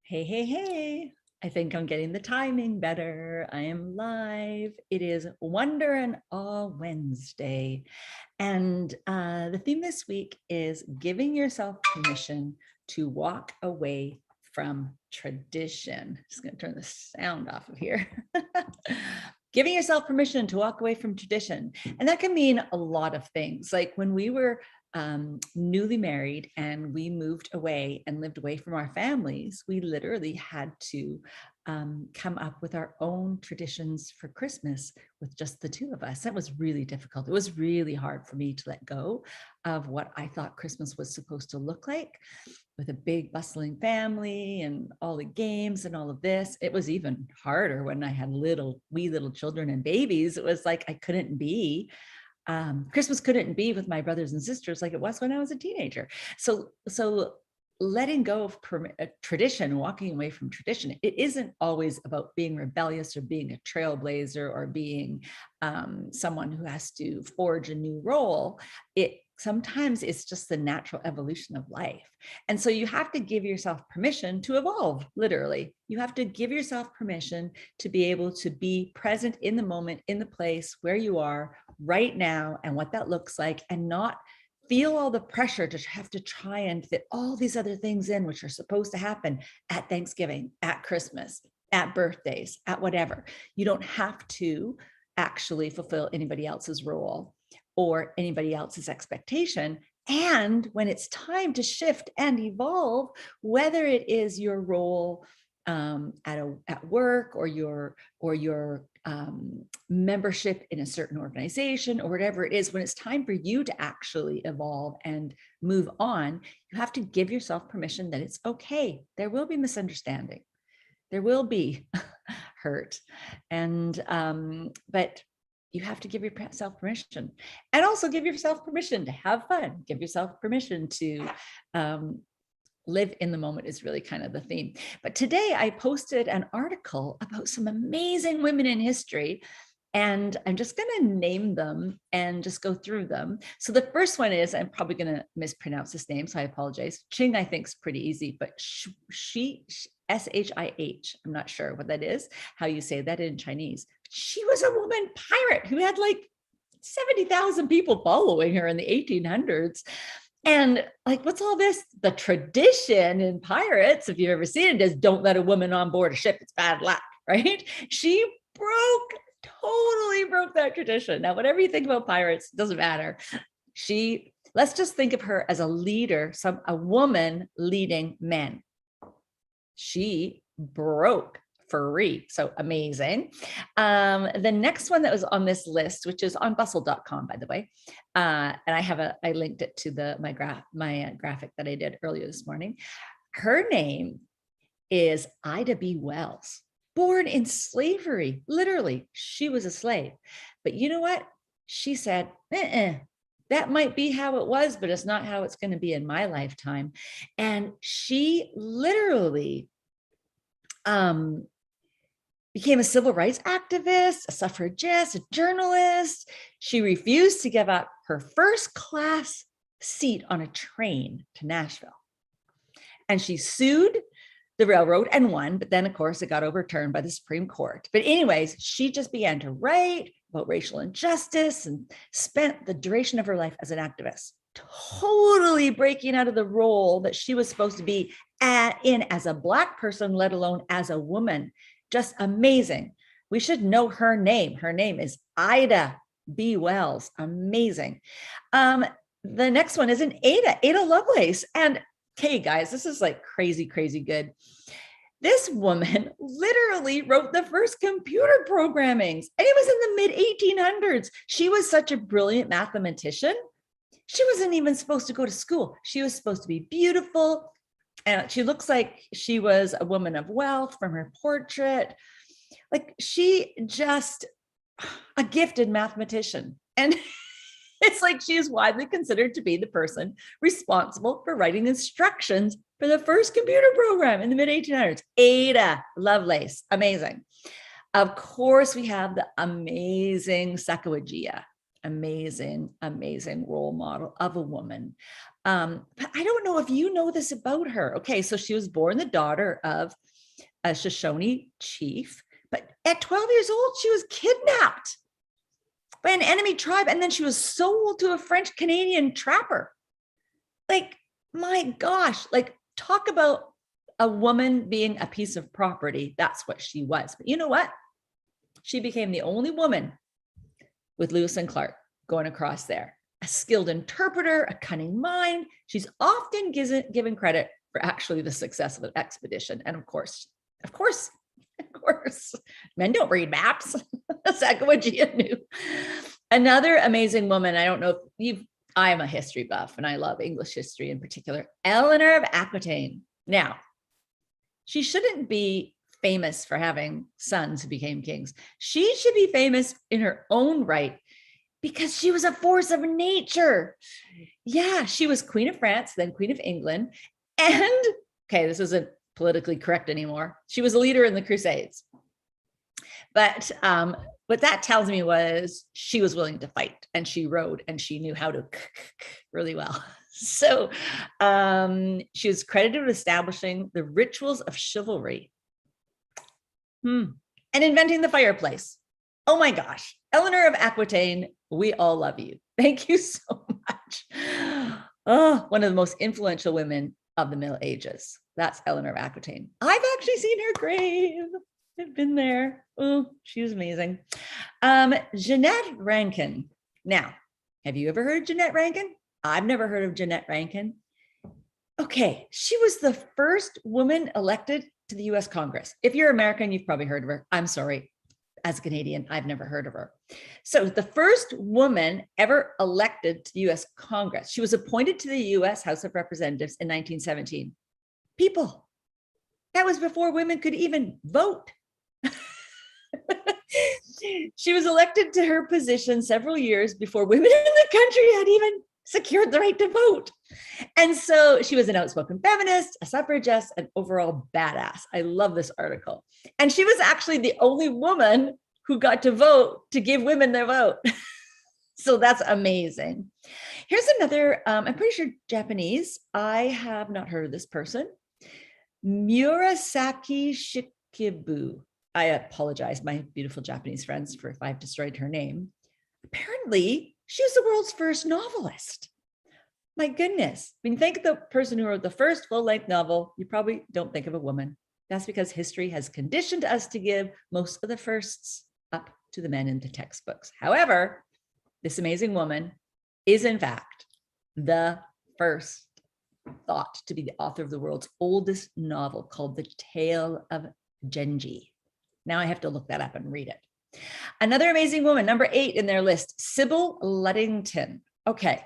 Hey, hey, hey. I think I'm getting the timing better. I am live. It is Wonder and Awe Wednesday. And the theme this week is giving yourself permission to walk away from tradition. Just going to turn the sound off of here. Giving yourself permission to walk away from tradition. And that can mean a lot of things. Like when we were newly married and we moved away and lived away from our families, we literally had to come up with our own traditions for Christmas with just the two of us. That was really difficult. It was really hard for me to let go of what I thought Christmas was supposed to look like, with a big bustling family and all the games and all of this. It was even harder when I had wee little children and babies. It was like I couldn't be Christmas couldn't be with my brothers and sisters like it was when I was a teenager. So letting go of tradition, walking away from tradition, it isn't always about being rebellious or being a trailblazer or being someone who has to forge a new role. Sometimes it's just the natural evolution of life. And so you have to give yourself permission to evolve, literally. You have to give yourself permission to be able to be present in the moment, in the place where you are right now and what that looks like, and not feel all the pressure to have to try and fit all these other things in, which are supposed to happen at Thanksgiving, at Christmas, at birthdays, at whatever. You don't have to actually fulfill anybody else's role or anybody else's expectation. And when it's time to shift and evolve, whether it is your role at work or your membership in a certain organization or whatever it is, when it's time for you to actually evolve and move on, you have to give yourself permission that it's okay. There will be misunderstanding. There will be hurt. But you have to give yourself permission, and also give yourself permission to have fun. Give yourself permission to live in the moment is really kind of the theme. But today I posted an article about some amazing women in history, and I'm just going to name them and just go through them. So the first one is, I'm probably going to mispronounce this name, so I apologize. Ching, I think, is pretty easy, but she, S-H-I-H. I'm not sure what that is, how you say that in Chinese. She was a woman pirate who had like 70,000 people following her in the 1800s. And like, what's all this? The tradition in pirates, if you've ever seen it, is don't let a woman on board a ship. It's bad luck, right? She totally broke that tradition. Now, whatever you think about pirates, doesn't matter. Let's just think of her as a leader, a woman leading men. She broke free. So amazing. The next one that was on this list, which is on bustle.com, by the way, and I linked it to my graphic that I did earlier this morning. Her name is Ida B. Wells, born in slavery. Literally, she was a slave. But you know what? She said, that might be how it was, but it's not how it's going to be in my lifetime. And she literally became a civil rights activist, a suffragist, a journalist. She refused to give up her first class seat on a train to Nashville. And she sued the railroad and won, but then of course it got overturned by the Supreme Court. But anyways, she just began to write about racial injustice and spent the duration of her life as an activist, totally breaking out of the role that she was supposed to be in as a Black person, let alone as a woman. Just amazing. We should know her name. Her name is Ida B. Wells. Amazing. The next one is Ada Lovelace. And hey, guys, this is like crazy, crazy good. This woman literally wrote the first computer programmings, and it was in the mid-1800s. She was such a brilliant mathematician. She wasn't even supposed to go to school. She was supposed to be beautiful. And she looks like she was a woman of wealth from her portrait. Like, she just a gifted mathematician. And it's like she is widely considered to be the person responsible for writing instructions for the first computer program in the mid-1800s. Ada Lovelace, amazing. Of course, we have the amazing Sacagawea. amazing, amazing role model of a woman. But I don't know if you know this about her. Okay, so she was born the daughter of a Shoshone chief, but at 12 years old, she was kidnapped by an enemy tribe, and then she was sold to a French Canadian trapper. Like, my gosh, like, talk about a woman being a piece of property. That's what she was. But you know what? She became the only woman with Lewis and Clark going across there. A skilled interpreter, a cunning mind. She's often given credit for actually the success of an expedition. And of course, men don't read maps. Sacagawea knew. Another amazing woman, I don't know if I am a history buff and I love English history in particular, Eleanor of Aquitaine. Now, she shouldn't be famous for having sons who became kings. She should be famous in her own right because she was a force of nature. Yeah, she was Queen of France, then Queen of England. And, okay, this isn't politically correct anymore. She was a leader in the Crusades. But what that tells me was she was willing to fight, and she rode, and she knew how to really well. So she was credited with establishing the rituals of chivalry and inventing the fireplace. Oh my gosh, Eleanor of Aquitaine, we all love you. Thank you so much. Oh, one of the most influential women of the Middle Ages. That's Eleanor of Aquitaine. I've actually seen her grave. I've been there. Oh, she was amazing. Jeanette Rankin. Now, have you ever heard of Jeanette Rankin? I've never heard of Jeanette Rankin. Okay, she was the first woman elected to the US Congress. If you're American, you've probably heard of her. I'm sorry. As a Canadian, I've never heard of her. So the first woman ever elected to the US Congress. She was appointed to the US House of Representatives in 1917. People, that was before women could even vote. She was elected to her position several years before women in the country had even secured the right to vote. And so she was an outspoken feminist, a suffragist, an overall badass. I love this article. And she was actually the only woman who got to vote to give women their vote. So that's amazing. Here's another, I'm pretty sure Japanese. I have not heard of this person. Murasaki Shikibu. I apologize, my beautiful Japanese friends, for if I've destroyed her name. Apparently, she was the world's first novelist. My goodness. When you think of the person who wrote the first full-length novel, you probably don't think of a woman. That's because history has conditioned us to give most of the firsts up to the men in the textbooks. However, this amazing woman is, in fact, the first thought to be the author of the world's oldest novel called The Tale of Genji. Now I have to look that up and read it. Another amazing woman, number 8 in their list, Sybil Weddington. Okay.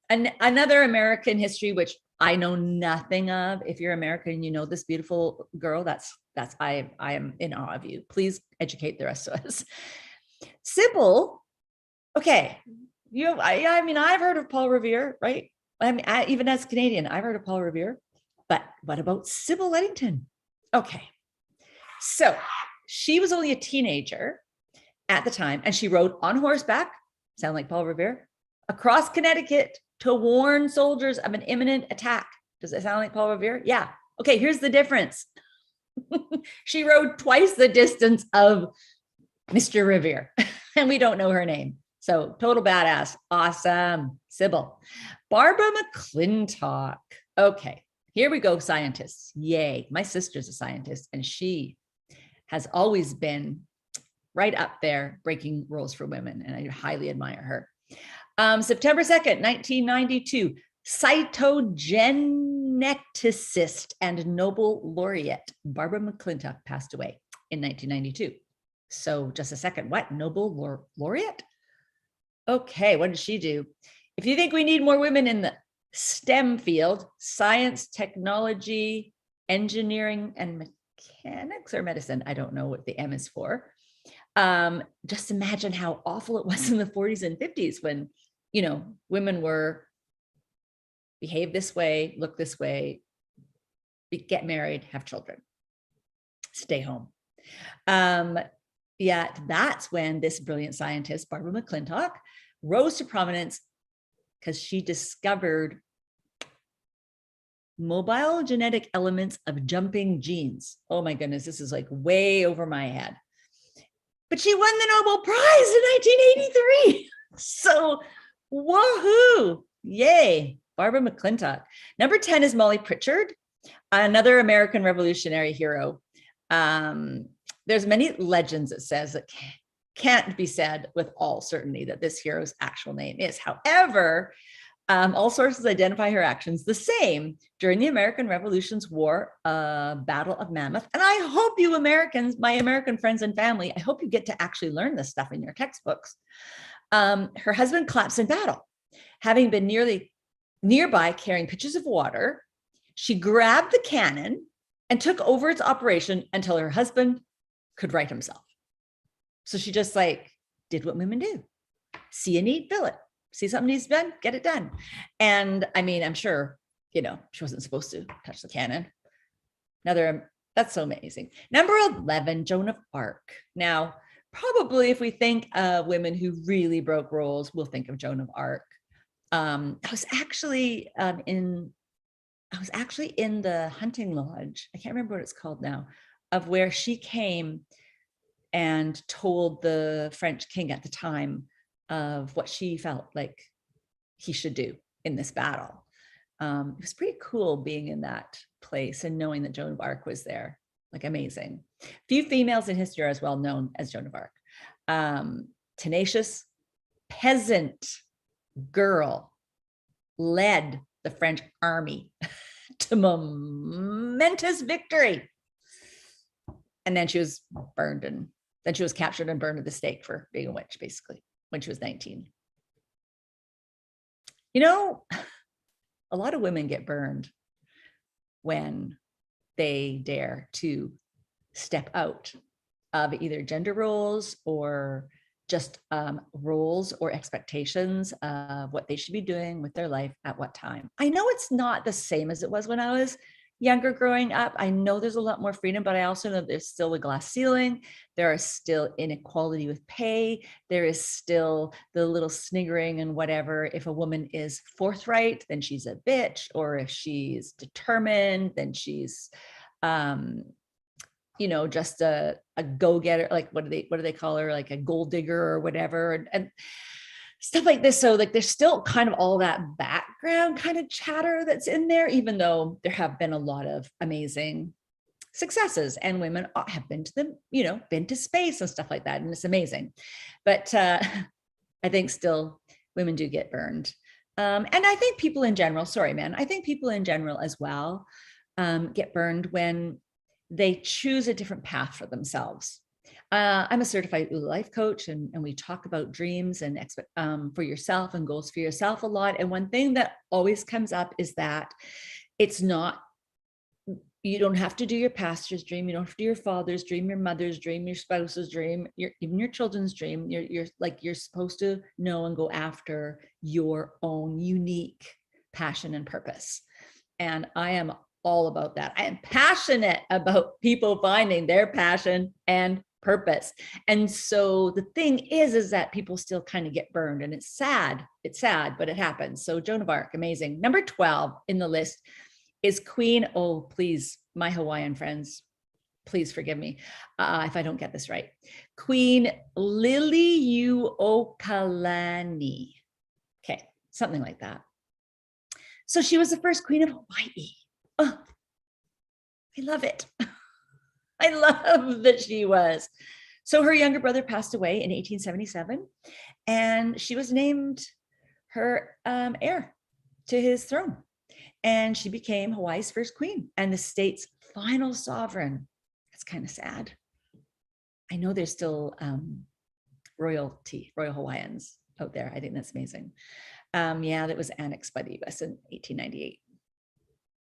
And another American history, which I know nothing of. If you're American, you know this beautiful girl. I am in awe of you. Please educate the rest of us. Sybil, okay. I mean, I've heard of Paul Revere, right? I mean, even as Canadian, I've heard of Paul Revere. But what about Sybil Weddington? Okay. So she was only a teenager at the time, and she rode on horseback, sound like Paul Revere, across Connecticut to warn soldiers of an imminent attack. Does it sound like Paul Revere? Yeah. Okay, here's the difference. She rode twice the distance of Mr. Revere, and we don't know her name. So total badass. Awesome. Sybil. Barbara Mcclintock. Okay, here we go, scientists. Yay. My sister's a scientist, and she has always been right up there breaking rules for women, and I highly admire her. September 2nd, 1992, Cytogeneticist and Nobel Laureate Barbara Mcclintock passed away in 1992. So just a second, what? Nobel Laureate? Okay, what did she do? If you think we need more women in the STEM field, science, technology, engineering, and mechanics or medicine, I don't know what the M is for. Just imagine how awful it was in the 40s and 50s when, you know, women were behave this way, look this way, get married, have children, stay home. Yeah, that's when this brilliant scientist, Barbara Mcclintock, rose to prominence because she discovered mobile genetic elements of jumping genes. Oh my goodness, this is like way over my head. But she won the Nobel Prize in 1983. So, woohoo, yay, Barbara Mcclintock. Number 10 is Molly Pritchard, another American revolutionary hero. There's many legends, it says, that can't be said with all certainty that this hero's actual name is. However, all sources identify her actions the same during the American Revolution's War, Battle of Mammoth. And I hope you Americans, my American friends and family, I hope you get to actually learn this stuff in your textbooks. Her husband collapsed in battle. Having been nearby carrying pitchers of water, she grabbed the cannon and took over its operation until her husband could right himself. So she just like did what women do. See a need, fill it. See something needs done, get it done. And I mean, I'm sure, she wasn't supposed to touch the cannon. That's so amazing. Number 11, Joan of Arc. Now, probably if we think of women who really broke rules, we'll think of Joan of Arc. I was actually in the hunting lodge. I can't remember what it's called now, of where she came and told the French king at the time of what she felt like he should do in this battle. It was pretty cool being in that place and knowing that Joan of Arc was there. Like, amazing. Few females in history are as well known as Joan of Arc. Tenacious peasant girl led the French army to momentous victory. And then she was burned, and then she was captured and burned at the stake for being a witch, basically, when she was 19. A lot of women get burned when they dare to step out of either gender roles or just roles or expectations of what they should be doing with their life at what time. I know it's not the same as it was when I was younger growing up. I know there's a lot more freedom, but I also know there's still a glass ceiling. There is still inequality with pay. There is still the little sniggering and whatever. If a woman is forthright, then she's a bitch. Or if she's determined, then she's, just a go-getter. Like, what do they call her? Like a gold digger or whatever. And stuff like this. So like there's still kind of all that background kind of chatter that's in there, even though there have been a lot of amazing successes and women have been to been to space and stuff like that. And it's amazing. But I think still women do get burned. And I think people in general, I think people in general as well get burned when they choose a different path for themselves. I'm a certified life coach, and we talk about dreams and for yourself and goals for yourself a lot. And one thing that always comes up is that it's not, you don't have to do your pastor's dream. You don't have to do your father's dream, your mother's dream, your spouse's dream, even your children's dream. You're supposed to know and go after your own unique passion and purpose. And I am all about that. I am passionate about people finding their passion and purpose. And so the thing is that people still kind of get burned, and it's sad, but it happens. So Joan of Arc, amazing. Number 12 in the list is Queen, please, my Hawaiian friends, please forgive me if I don't get this right. Queen Liliuokalani. Okay, something like that. So she was the first queen of Hawaii. Oh, I love it. I love that she was. So her younger brother passed away in 1877, and she was named her heir to his throne. And she became Hawaii's first queen and the state's final sovereign. That's kind of sad. I know there's still royal Hawaiians out there. I think that's amazing. That was annexed by the US in 1898.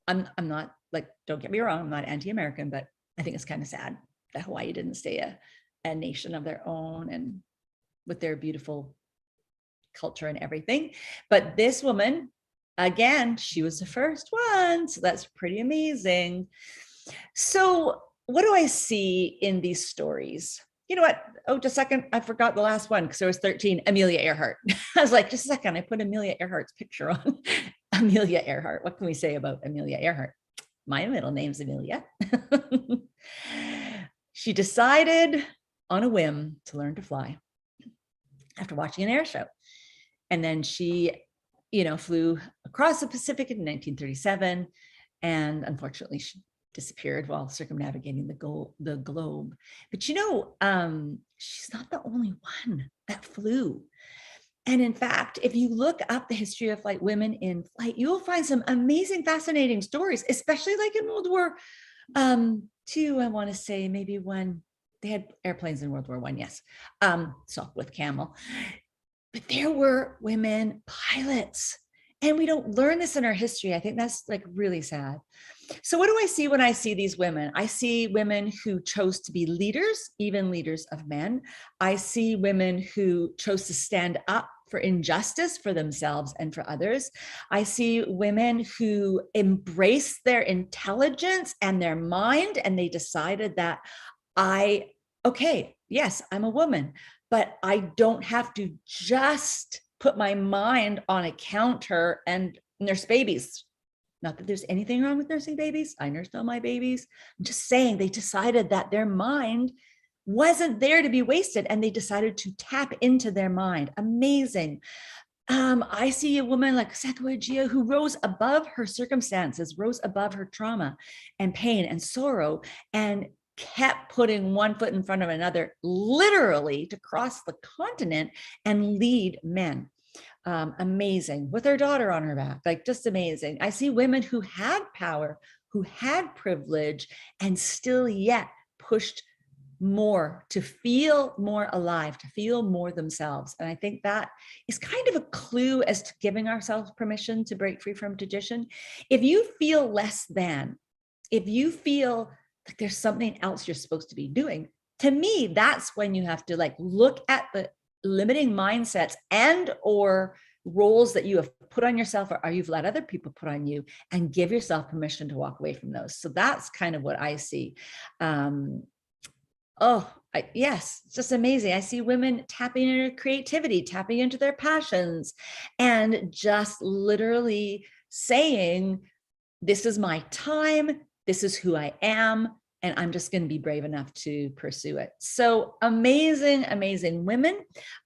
I'm not, like, don't get me wrong, I'm not anti-American, but I think it's kind of sad that Hawaii didn't stay a nation of their own and with their beautiful culture and everything. But this woman, again, she was the first one. So that's pretty amazing. So what do I see in these stories? you know what? Oh, just a second. I forgot the last one because there was 13, Amelia Earhart. I was like, just a second. I put Amelia Earhart's picture on. Amelia Earhart. What can we say about Amelia Earhart? My middle name's Amelia. She decided on a whim to learn to fly after watching an air show. And then she, flew across the Pacific in 1937. And unfortunately, she disappeared while circumnavigating the globe. But she's not the only one that flew. And in fact, if you look up the history of flight, women in flight, you will find some amazing, fascinating stories, especially like in World War II, I want to say, maybe when they had airplanes in World War I, yes. So with Camel. But there were women pilots. And we don't learn this in our history. I think that's like really sad. So what do I see when I see these women? I see women who chose to be leaders, even leaders of men. I see women who chose to stand up for injustice for themselves and for others. I see women who embrace their intelligence and their mind, and they decided that yes, I'm a woman, but I don't have to just put my mind on a counter and nurse babies. Not that there's anything wrong with nursing babies. I nursed all my babies. I'm just saying they decided that their mind wasn't there to be wasted, and they decided to tap into their mind. Amazing. I see a woman like Sacagawea who rose above her circumstances, rose above her trauma and pain and sorrow, and kept putting one foot in front of another, literally to cross the continent and lead men. Amazing, with her daughter on her back, like just amazing. I see women who had power, who had privilege, and still yet pushed more to feel more alive, to feel more themselves. And I think that is kind of a clue as to giving ourselves permission to break free from tradition. If you feel less than, if you feel like there's something else you're supposed to be doing, to me, that's when you have to like look at the limiting mindsets and or roles that you have put on yourself or you've let other people put on you, and give yourself permission to walk away from those. So that's kind of what I see. Yes, it's just amazing. I see women tapping into creativity, tapping into their passions, and just literally saying, this is my time, this is who I am, and I'm just going to be brave enough to pursue it. So amazing, amazing women.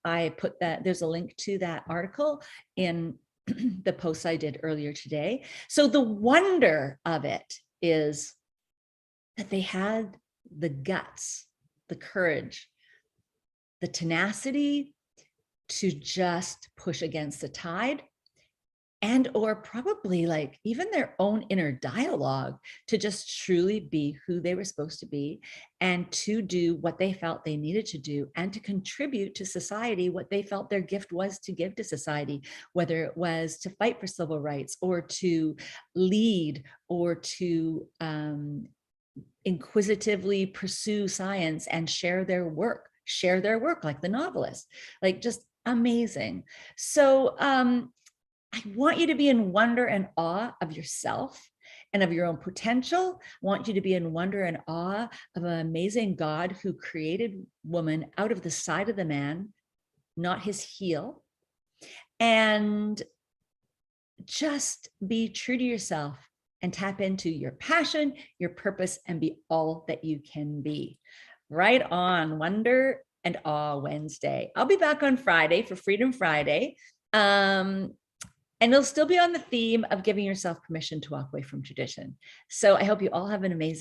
I put that, there's a link to that article in the post I did earlier today. So the wonder of it is that they had the guts, the courage, the tenacity to just push against the tide, and or probably like even their own inner dialogue, to just truly be who they were supposed to be, and to do what they felt they needed to do, and to contribute to society what they felt their gift was to give to society, whether it was to fight for civil rights or to lead or to inquisitively pursue science and share their work like the novelist, like just amazing. So I want you to be in wonder and awe of yourself and of your own potential. I want you to be in wonder and awe of an amazing God who created woman out of the side of the man, not his heel. And just be true to yourself and tap into your passion, your purpose, and be all that you can be. Right on, Wonder and Awe Wednesday. I'll be back on Friday for Freedom Friday. And it'll still be on the theme of giving yourself permission to walk away from tradition. So I hope you all have an amazing